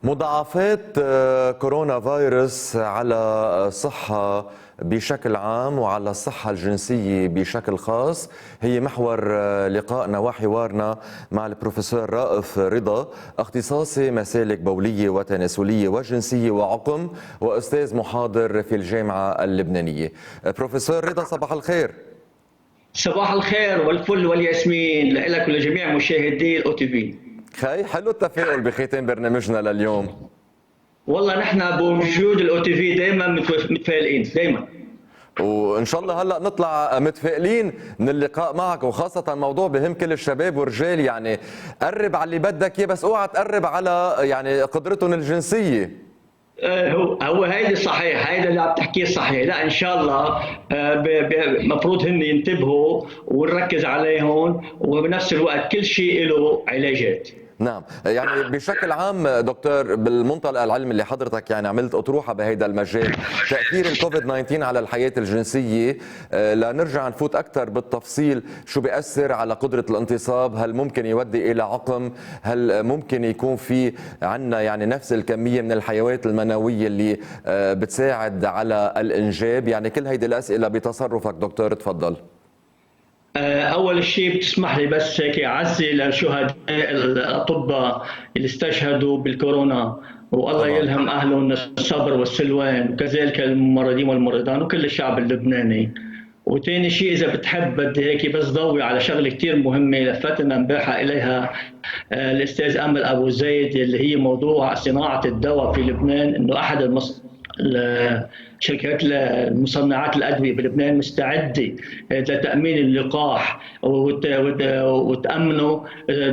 مضاعفات كورونا فيروس على الصحة بشكل عام وعلى الصحة الجنسية بشكل خاص هي محور لقائنا وحوارنا مع البروفيسور رائف رضا، اختصاصي مسالك بولية وتناسلية وجنسية وعقم، وأستاذ محاضر في الجامعة اللبنانية. بروفيسور رضا، صباح الخير. صباح الخير والفل والياسمين لك ولجميع مشاهدي الأو تي في. خي حلو التفاؤل بختام برنامجنا لليوم. والله نحن بوجود الأو تي في دائما متفائلين دائما، وان شاء الله هلا نطلع متفائلين من اللقاء معك، وخاصه موضوع بهم كل الشباب والرجال. يعني قرب على اللي بدك اياه، بس اوعى تقرب على يعني قدرتهم الجنسيه. هو هيدي صحيح، هيدا اللي عم تحكيه صحيح. لا ان شاء الله المفروض هن ينتبهوا ونركز عليهم، وبنفس الوقت كل شيء له علاجات. نعم، يعني بشكل عام دكتور، بالمنطلق العلمي اللي حضرتك يعني عملت اطروحه بهذا المجال، تاثير الكوفيد 19 على الحياه الجنسيه، لنرجع نفوت اكثر بالتفصيل. شو بيأثر على قدره الانتصاب؟ هل ممكن يؤدي الى عقم؟ هل ممكن يكون في عندنا يعني نفس الكميه من الحيوات المنويه اللي بتساعد على الانجاب؟ يعني كل هيدي الاسئله بتصرفك دكتور، تفضل. أول شيء بتسمح لي بس هيك أعزي للشهداء الأطباء اللي استشهدوا بالكورونا، والله طبعا. يلهم أهلهم الصبر والسلوان، وكذلك الممرضين والممرضات وكل الشعب اللبناني. وثاني شيء إذا بتحب بدي هيك بس ضوي على شغلة كثير مهمة لفتنا امبارحة إليها الأستاذ أمل أبو زيد، اللي هي موضوع صناعة الدواء في لبنان. إنه أحد شركات مصنعات الادويه بلبنان مستعده لتامين اللقاح وتامنه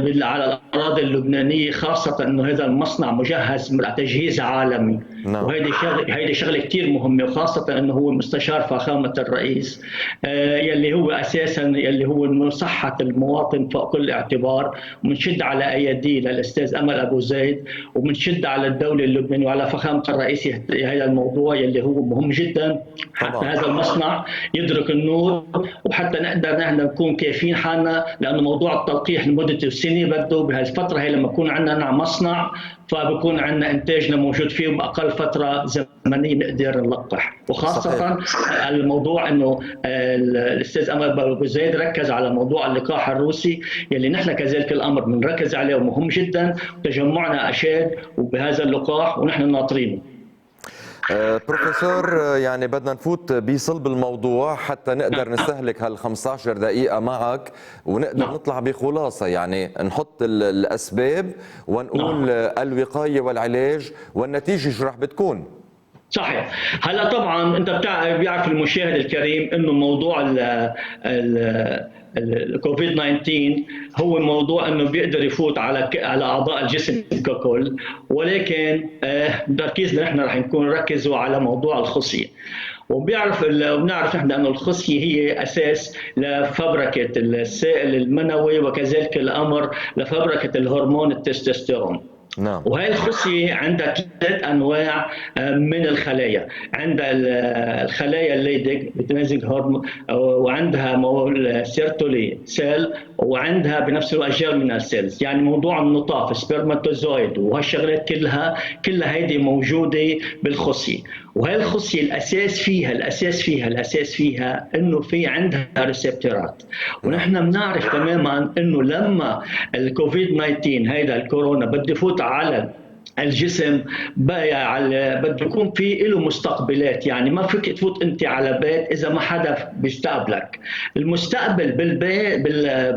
على الاراضي اللبنانيه، خاصه انه هذا المصنع مجهز تجهيز عالمي. نعم. وهيدي شغله كثير مهمه، وخاصه انه هو مستشار فخامه الرئيس، يلي هو اساسا يلي هو صحه المواطن فوق كل اعتبار. ومنشد على ايديه للاستاذ امل ابو زيد، ومنشد على الدوله اللبنانيه وعلى فخامه الرئيس هذا الموضوع يلي هو مهم جدا، حتى هذا المصنع يدرك النور، وحتى نقدر نحن نكون كافيين حالنا. لانه موضوع التلقيح لمده سنه بده بهالفتره هي لما يكون عندنا مصنع، فبكون عندنا انتاجنا موجود فيه باقل فتره زمنيه نقدر نلقح. وخاصه صحيح. الموضوع انه الاستاذ امل ابو زيد ركز على موضوع اللقاح الروسي، يلي نحن كذلك الامر بنركز عليه ومهم جدا، وتجمعنا اشاد وبهذا اللقاح ونحن ناطرينه. بروفيسور، يعني بدنا نفوت بصلب الموضوع حتى نقدر نستهلك هال 15 دقيقة معك ونقدر نطلع بخلاصة، يعني نحط الأسباب ونقول الوقاية والعلاج والنتيجة شو رح بتكون. صحيح. هلا طبعا انت بيعرف المشاهد الكريم انه موضوع الكوفيد 19 هو موضوع انه بيقدر يفوت على اعضاء الجسم ككل، ولكن تركيزنا نحن رح نكون نركزوا على موضوع الخصيه. وبنعرف نحن انه الخصيه هي اساس لفبركه السائل المنوي، وكذلك الامر لفبركه الهرمون التستوستيرون. نعم. وهي الخصية عندها 3 أنواع من الخلايا. عندها الخلايا الليدك بتنزل هرمون، وعندها سيرتولي سيل، وعندها بنفس الوقت جيرمينال سيلز، يعني موضوع النطاف سبرماتوزويد، وهالشغلات كلها هيدي موجودة بالخصية. وهي الخصية الأساس فيها إنه في عندها ريسبتورات. ونحن بنعرف تماما إنه لما الكوفيد 19 هيدا الكورونا بده يفوت على الجسم بده يكون في له مستقبلات، يعني ما فيك تفوت انت على بيت اذا ما حدا بيستقبلك. المستقبل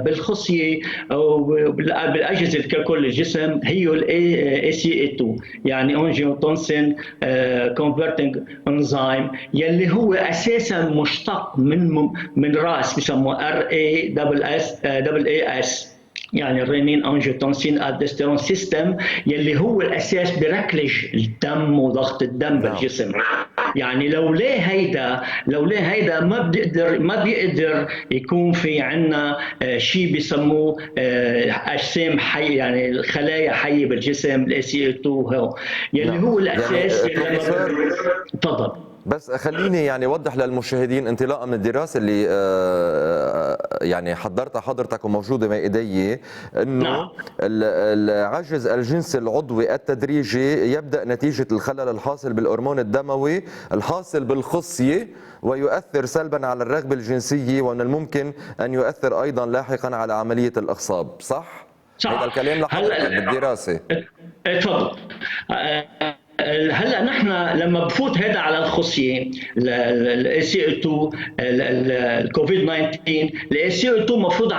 بالخصيه او بالاجهزه ككل الجسم هي الاي سي اي 2، يعني انجيوتنسين كونفرتنج انزيم، يلي هو اساسا مشتق من راس بسموه ار اي دبل اي اس، يعني الرينين انجيوتنسين الدستيرون سيستم، يلي هو الاساس بركلج الدم وضغط الدم بالجسم. يعني لولا هيدا ما بيقدر يكون في عندنا شيء بيسموه اجسام حي، يعني الخلايا حيه بالجسم الاي سي 2 يلي هو الاساس. يعني تفضل. بس خليني يعني اوضح للمشاهدين انطلاقا من الدراسه اللي يعني حضرتها حضرتك وموجودة ما إيدي، أنه نعم. العجز الجنسي العضوي التدريجي يبدأ نتيجة الخلل الحاصل بالهرمون الدموي الحاصل بالخصية، ويؤثر سلبا على الرغبة الجنسية، ومن الممكن أن يؤثر أيضا لاحقا على عملية الإخصاب. صح؟ صح. هذا الكلام لحضرتك بالدراسة. تفضل. هلا نحن لما بفوت هذا على الخصيه الاي سي 2 الكوفيد 19، الاي سي 2 المفروض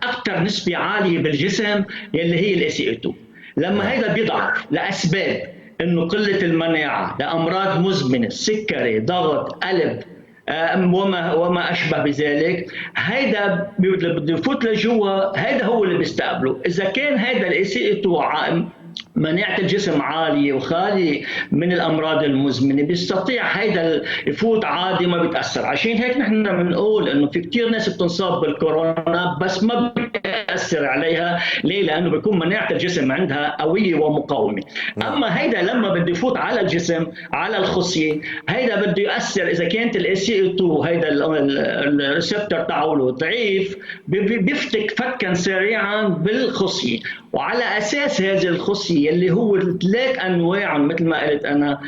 اكثر نسبه عاليه بالجسم يلي هي الاي سي 2. لما هذا بيضعف لاسباب انه قله المناعه، لامراض مزمنه، سكري، ضغط، قلب، وما اشبه بذلك، هيدا بده يفوت لجوا، هيدا هو اللي بيستقبله. اذا كان هيدا الاي سي 2 مناعة الجسم عالية وخالي من الأمراض المزمنة، بيستطيع هيدا يفوت عادي ما بيتأثر. عشان هيك نحن بنقول إنه في كتير ناس بتنصاب بالكورونا بس ما بيأثر عليها. ليه؟ لأنه بيكون مناعة الجسم عندها قوية ومقاومة. أما هيدا لما بده يفوت على الجسم، على الخصية، هيدا بده يأثر. إذا كانت الاي سي 2 هيدا الريسبتور تاعه ضعيف، بيفتك فكا سريعا بالخصية. وعلى اساس هذه الخصيه اللي هو 3 انواع مثل ما قلت انا،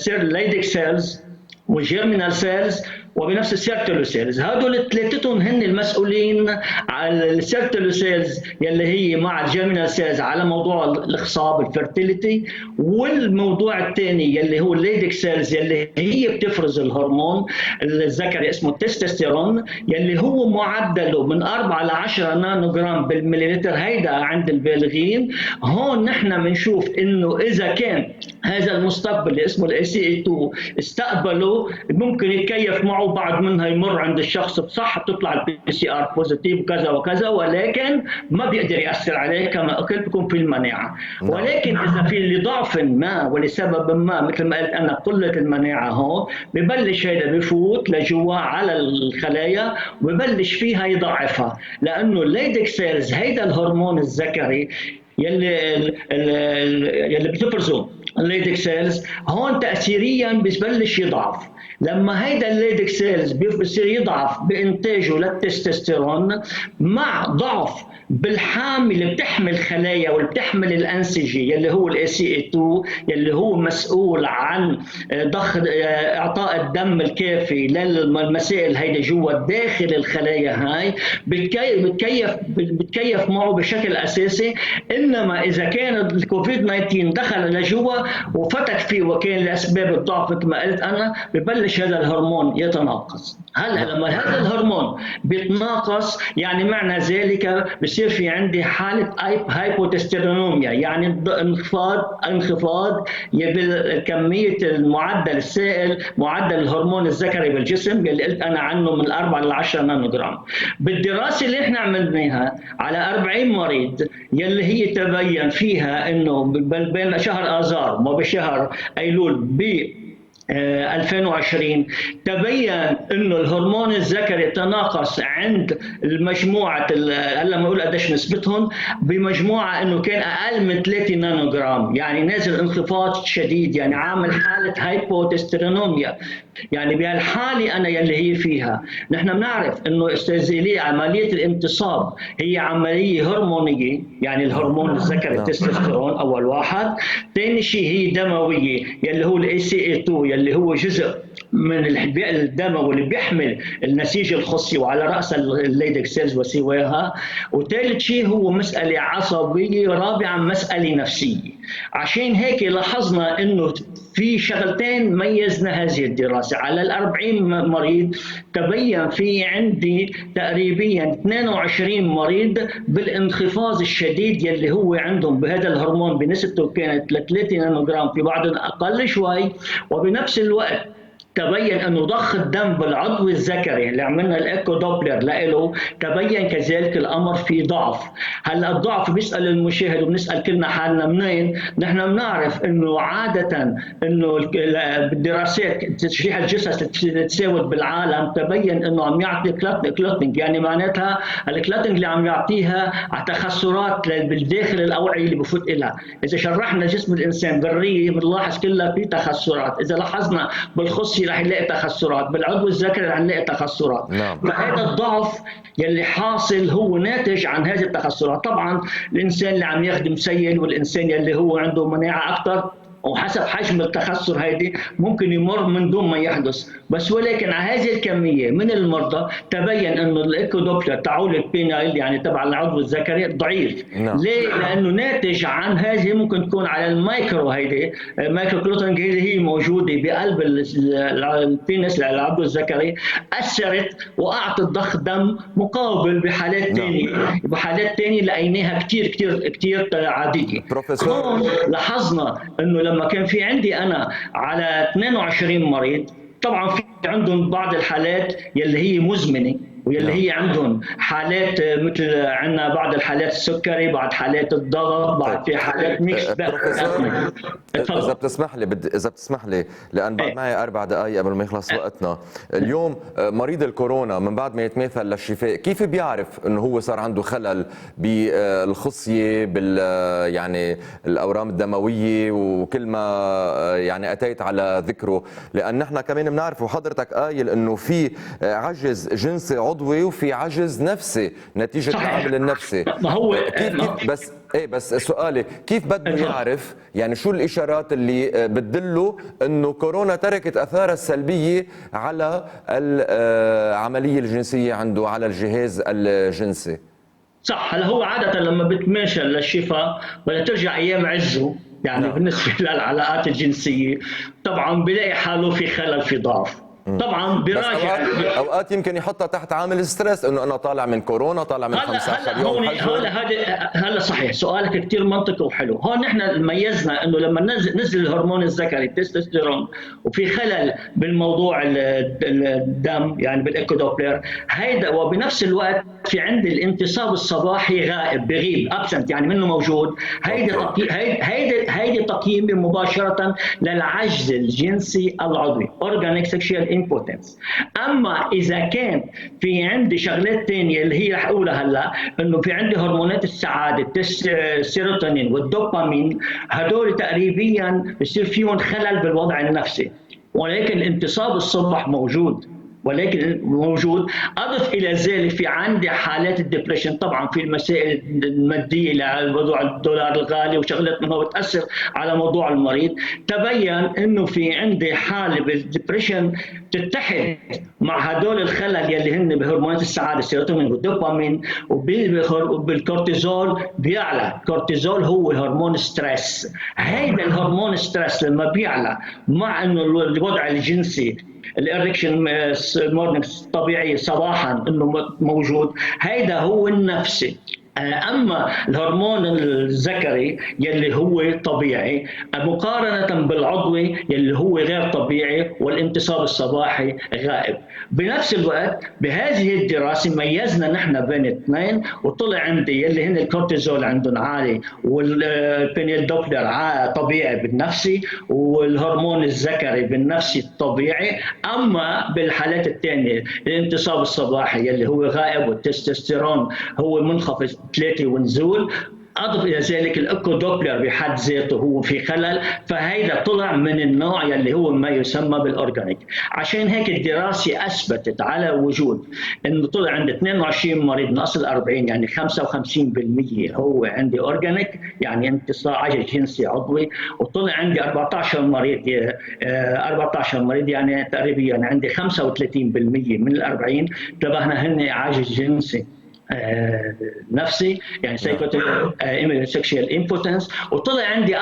الليدك سيلز والجيرمينال سيلز وبنفس السيرتولو سيلز، هدول ثلاثتهم هن المسؤولين على السيرتولو سيلز يلي هي مع الجيرمينال سيلز على موضوع الاخصاب الفيرتيليتي، والموضوع الثاني يلي هو الليدك سيلز يلي هي بتفرز الهرمون الذكري اسمه التستوستيرون، يلي هو معدله من 4 ل 10 نانو جرام بالمليلتر، هيدا عند البالغين. هون نحن بنشوف انه اذا كان هذا المستقبل اللي اسمه الاي سي 2 استقبله، ممكن يتكيف معه، بعد منها يمر عند الشخص بصح تطلع البي سي ار بوزيتيف وكذا وكذا، ولكن ما بيقدر ياثر عليه كما قلت بكون في المناعه. ولكن اذا في لضعف ما ولسبب ما مثل ما قلت انا قله المناعه، هون ببلش هيدا بفوت لجوا على الخلايا وببلش فيها يضعفها، لانه الليدك سيلز هيدا الهرمون الذكري يلي بتفرزه الليدك سيلز، هون تاثيريا ببلش يضعف. لما هيدا الليدك سيلز بيصير يضعف بانتاجه للتستوستيرون مع ضعف بالحامل اللي بتحمل خلايا واللي بتحمل الانسجه يلي هو الاي سي 2 يلي هو مسؤول عن ضخ اعطاء الدم الكافي للمسائل هيدا جوا داخل الخلايا، هاي بتكيف معه بشكل اساسي. انما اذا كان الكوفيد 19 دخل لجوا وفتك فيه وكان لاسباب الضعف مثل ما قلت انا، ببلش هذا الهرمون يتناقص. هلا لما هذا الهرمون بيتناقص، يعني معنى ذلك بصير في عندي حاله هايبوتستيرونوميا، يعني انخفاض بكميه المعدل السائل، معدل الهرمون الذكري بالجسم اللي قلت انا عنه من 4 ل 10 نانو جرام. بالدراسه اللي احنا عملناها على 40 مريض يلي هي تبين فيها انه بين شهر اذار وبشهر ايلول ب 2020 تبين انه الهرمون الذكري تناقص عند المجموعه، هلا ما اقول قديش نسبتهم، بمجموعه انه كان اقل من 3 نانو جرام، يعني نازل انخفاض شديد، يعني عامل حاله هايبوتستيرونوميا. يعني بهالحاله انا يلي هي فيها، نحن بنعرف انه استاذ عمليه الانتصاب هي عمليه هرمونيه، يعني الهرمون الذكري التستوستيرون اول واحد، ثاني شيء هي دمويه يلي هو الاي سي 2 يلي هو جزء من الدموي اللي بيحمل النسيج الخصي وعلى راس الليدك سيلز وسواها، وثالث شيء هو مساله عصبيه، رابعا مساله نفسيه. عشان هيك لاحظنا انه في شغلتين ميزنا هذه الدراسه على 40 مريض، تبين في عندي تقريبا 22 مريض بالانخفاض الشديد يلي هو عندهم بهذا الهرمون بنسبته كانت ل 3 نانو جرام، في بعضهم اقل شوي، وبنفس الوقت تبين انه ضخ الدم بالعضو الذكري اللي عملنا الايكو دوبلر له تبين كذلك الامر في ضعف. هلا الضعف بيسال المشاهد وبنسال كلنا حالنا منين؟ نحن بنعرف انه عاده انه بالدراسات تشريح الجثث تتساوت بالعالم تبين انه عم يعطي كلوتنج، يعني معناتها الكلوتنج اللي عم يعطيها على تخثرات بالداخل الاوعيه اللي بفوت لها. اذا شرحنا جسم الانسان بالريه بنلاحظ كلها في تخثرات، اذا لاحظنا بالخص النفسي رح نلاقي تخثرات، بالعضو الذكري رح نلاقي تخثرات. نعم. فهذا الضعف يلي حاصل هو ناتج عن هذه التخثرات. طبعا الانسان اللي عم يخدم سيل والانسان يلي هو عنده مناعه اكثر وحسب حجم التخثر هيدي ممكن يمر من دون ما يحدث، بس ولكن على هذه الكميه من المرضى تبين انه الايكو دوبلر تاعول البينايل يعني تبع العضو الذكري ضعيف. نعم. ليه؟ لانه ناتج عن هذه ممكن تكون على المايكرو، هيدي مايكرو كلوتنج هي موجوده بقلب البينس العضو الذكري، اثرت واعطت ضخ دم مقابل بحالات ثانيه. بحالات ثانيه لقيناها كثير كثير كثير عاديه. بروفيسور، لاحظنا انه لما كان في عندي انا على 22 مريض، طبعا في عندهم بعض الحالات يلي هي مزمنه واللي هي عندهم حالات مثل عندنا بعض الحالات السكري، بعض حالات الضغط، بعض في حالات ميكس. بروفيسور اذا بتسمح لي لان بعد معي 4 دقائق قبل ما يخلص وقتنا. اليوم مريض الكورونا من بعد ما يتماثل للشفاء كيف بيعرف انه هو صار عنده خلل بالخصيه بال يعني الاورام الدمويه وكل ما يعني اتيت على ذكره؟ لان نحن كمان بنعرف وحضرتك قايل انه في عجز جنسي عضوي وفي عجز نفسي نتيجه العامل النفسي. ما هو كيف بس سؤالي كيف بده يعرف يعني شو الاشارات اللي بتدله انه كورونا تركت اثارها السلبيه على العمليه الجنسيه عنده، على الجهاز الجنسي؟ صح. هلا هو عاده لما بتماشى للشفاء ولا ترجع ايام عزه يعني نعم. بالنسبه للعلاقات الجنسيه طبعا بيلاقي حاله في خلل، في ضعف. طبعا براجع اوقات يمكن يحطها تحت عامل ستريس انه انا طالع من كورونا، طالع من 15 يوم حجر. هلا صحيح، سؤالك كثير منطقي وحلو. هون نحن ميزنا انه لما نزل الهرمون الذكري التستوستيرون وفي خلل بالموضوع الدم يعني بالايكو دوبلر هيدا، وبنفس الوقت في عندي الانتصاب الصباحي غائب، بغيب ابسنت يعني منه موجود. هيدي تقييم مباشره للعجز الجنسي العضوي اورجانيك سكشوال امبوتنس. اما اذا كان في عندي شغلات ثانيه اللي هي رح اقولها هلا، انه في عندي هرمونات السعاده السيروتونين والدوبامين، هدول تقريبا بصير فيهم خلل بالوضع النفسي، ولكن الانتصاب الصبح موجود. اضف الى ذلك في عندي حالات الدبريشن، طبعا في المسائل الماديه لموضوع الدولار الغالي وشغلات منها بتاثر على موضوع المريض. تبين انه في عندي حاله بالدبريشن تتحد مع هدول الخلل يلي هن بهرمونات السعاده السيروتونين والدوبامين وبالكورتيزول بيعلى. الكورتيزول هو هرمون ستريس. هيدا الهرمون ستريس لما بيعلى مع انه الوضع الجنسي الاريكشن مورنينج طبيعي صباحا انه موجود، هيدا هو النفسي. اما الهرمون الذكري يلي هو طبيعي مقارنه بالعضوي يلي هو غير طبيعي والانتصاب الصباحي غائب. بنفس الوقت بهذه الدراسه ميزنا نحن بين اثنين، وطلع عندي يلي هن الكورتيزول عندهم عالي والبينيل دوبلر طبيعي بالنفسي والهرمون الذكري بالنفسي طبيعي. اما بالحالات الثانيه الانتصاب الصباحي يلي هو غائب والتستوستيرون هو منخفض 3 ونزول. اضف الى ذلك الايكو دوبلر بحد ذاته هو في خلل، فهيدا طلع من النوع يلي هو ما يسمى بالاورجانيك. عشان هيك الدراسه اثبتت على وجود انه طلع عند 22 مريض من اصل 40 يعني 55% هو عندي اورجانيك يعني انتصاب عجز جنسي عضوي، وطلع عندي 14 مريض يعني تقريبا يعني عندي 35% من ال 40 انتبهنا هن عجز جنسي نفسي يعني سكشوال امبوتنس. وطلع عندي 4%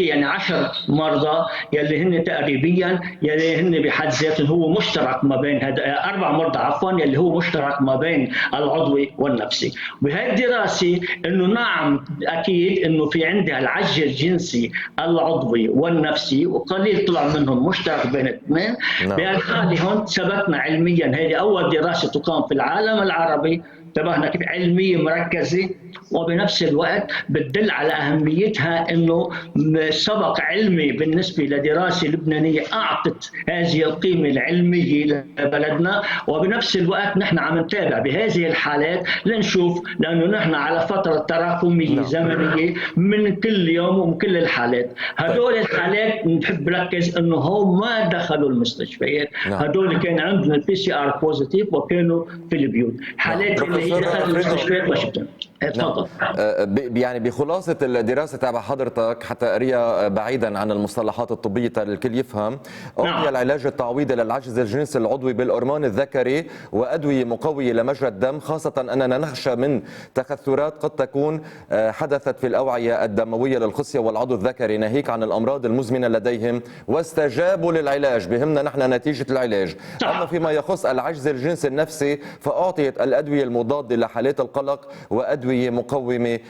يعني 10 مرضى يلي هن تقريبا يلي هن بحد ذاتهم هو مشترك ما بين 4 مرضى عفوا يلي هو مشترك ما بين العضوي والنفسي. بهذه الدراسه انه نعم اكيد انه في عندها العجز الجنسي العضوي والنفسي وقليل طلع منهم مشترك بين الاثنين. بهالحاله هون ثبتنا علميا، هذه اول دراسه تقام في العالم العربي انتبهنا كيف علميه مركزه، وبنفس الوقت بتدل على اهميتها انه سبق علمي بالنسبه لدراسه لبنانيه اعطت هذه القيمه العلميه لبلدنا، وبنفس الوقت نحن عم نتابع بهذه الحالات لنشوف، لانه نحن على فتره تراكميه زمنيه من كل يوم ومن كل الحالات. هدول الحالات بنحب نركز انه هم ما دخلوا المستشفيات، هدول كان عندنا البي سي ار بوزيتيف وكانوا في البيوت. حالات اللي هي دخلت المستشفيات ما شفتها. تفضل. يعني بخلاصة الدراسة تبع حضرتك حتى أقريها بعيدا عن المصطلحات الطبية الكل يفهم، أعطي العلاج التعويضي للعجز الجنسي العضوي بالهرمون الذكري وأدوية مقوية لمجرى الدم، خاصة أننا نخشى من تخثرات قد تكون حدثت في الأوعية الدموية للخصية والعضو الذكري ناهيك عن الأمراض المزمنة لديهم، واستجابوا للعلاج. بهمنا نحن نتيجة العلاج. أما فيما يخص العجز الجنسي النفسي فأعطيت الأدوية المضادة لحالات القلق وأدوية مقوية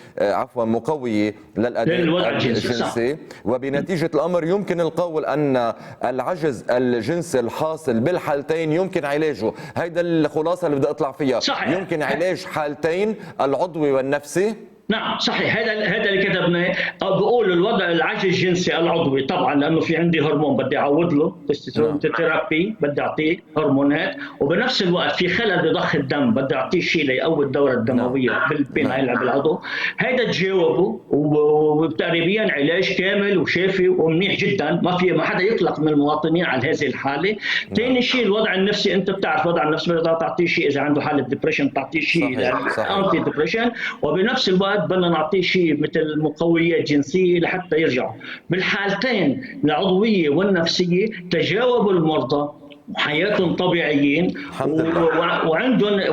للأداء الجنسي، وبنتيجة الأمر يمكن القول أن العجز الجنسي الحاصل بالحالتين يمكن علاجه. هيدا الخلاصة اللي بدي أطلع فيها. صحيح. يمكن علاج حالتين العضوي والنفسي. نعم صحيح، هذا اللي كتبناه. بقول الوضع العجز الجنسي العضوي طبعا لانه في عندي هرمون بدي اعوض له، تستوستيرون ثيرابي بدي اعطيه هرمونات، وبنفس الوقت في خلل بضخ الدم بدي اعطيه شيء ليقوي الدوره الدمويه بالعضو. هذا تجاوبوا وتقريبا علاج كامل وشافي ومنيح جدا، ما حدا يقلق من المواطنين على هذه الحاله. ثاني شيء الوضع النفسي، انت بتعرف الوضع النفسي بدك تعطيه شيء اذا عنده حاله ديبريشن تعطيه شيء انتي ديبريشن، وبنفس الوقت بدنا نعطيه شيء مثل مقويات جنسيه لحتى يرجعوا. بالحالتين العضويه والنفسيه تجاوبوا المرضى حياتهم طبيعيين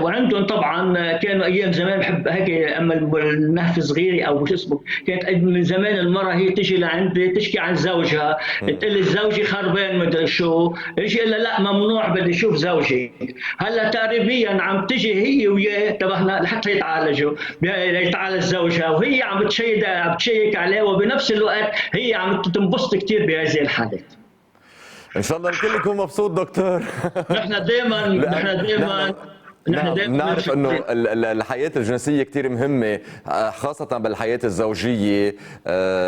وعندهم طبعا كانوا ايام زمان بحب هيك اما النهف صغيره او شو اسمه، كانت من زمان المراه هي تجي لعندي تشكي عن زوجها، تقول لي زوجي خربان مدري شو، يجي لها لا ممنوع بدي اشوف زوجي. هلا تقريبا عم تجي هي وياه تبعنا لحتى يتعالجوا، يتعالج زوجها وهي عم بتشيك عليه، وبنفس الوقت هي عم تنبسط كثير بهذه الحالات. ان شاء الله الكل يكون مبسوط دكتور. نحن دائما نعرف انه الحياه الجنسيه كثير مهمه، خاصه بالحياه الزوجيه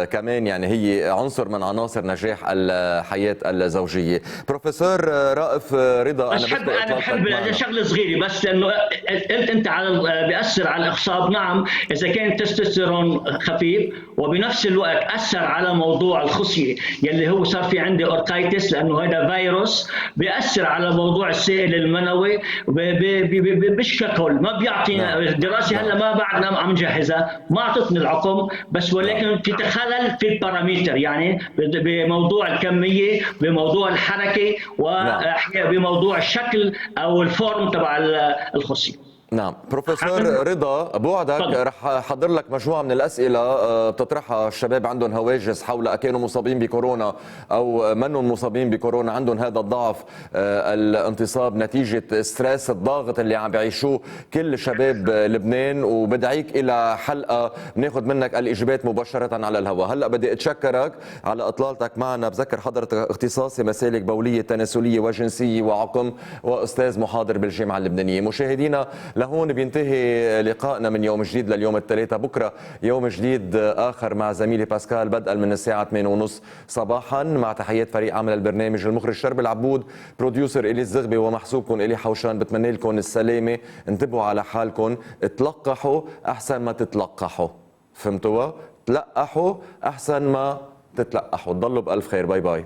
كمان، يعني هي عنصر من عناصر نجاح الحياه الزوجيه. بروفيسور رائف رضا، انا بحب شغله صغيره بس، انه قلت انت على بياثر على الاخصاب. نعم اذا كان تستوستيرون خفيف، وبنفس الوقت اثر على موضوع الخصيه يلي هو صار في عندي اوركايتس، لانه هذا فيروس بياثر على موضوع السائل المنوي مش ككل. ما بيعطينا الدراسه هلا ما بعدنا عم نجهزها، ما اعطتني العقم بس، ولكن في خلل في البارامتر، يعني بموضوع الكميه، بموضوع الحركه، وبموضوع الشكل او الفورم تبع الخصيه. نعم بروفيسور رضا، بوعدك رح احضر لك مجموعه من الاسئله بتطرحها الشباب عندهم هواجس حول كانوا مصابين بكورونا او منهم مصابين بكورونا، عندهم هذا الضعف الانتصاب نتيجه ستريس الضاغط اللي عم بيعيشوه كل شباب لبنان، وبدعيك الى حلقه بناخذ منك الاجابات مباشره على الهواء. هلا بدي اتشكرك على اطلالتك معنا. بذكر حضرتك اختصاصي مسالك بوليه تناسليه وجنسيه وعقم، واستاذ محاضر بالجامعه اللبنانيه. مشاهدينا لهون بينتهي لقائنا من يوم جديد لليوم الثلاثاء. بكره يوم جديد آخر مع زميلي باسكال بدءا من الساعة 8:30 صباحا، مع تحيات فريق عمل البرنامج، المخرج شرب العبود، بروديوسر إلي الزغبي، ومحسوبكم إلي حوشان. بتمنى لكم السلامة، انتبهوا على حالكم، تلقحوا أحسن ما تتلقحوا، فهمتوا؟ تلقحوا أحسن ما تتلقحوا. تضلوا بألف خير، باي باي.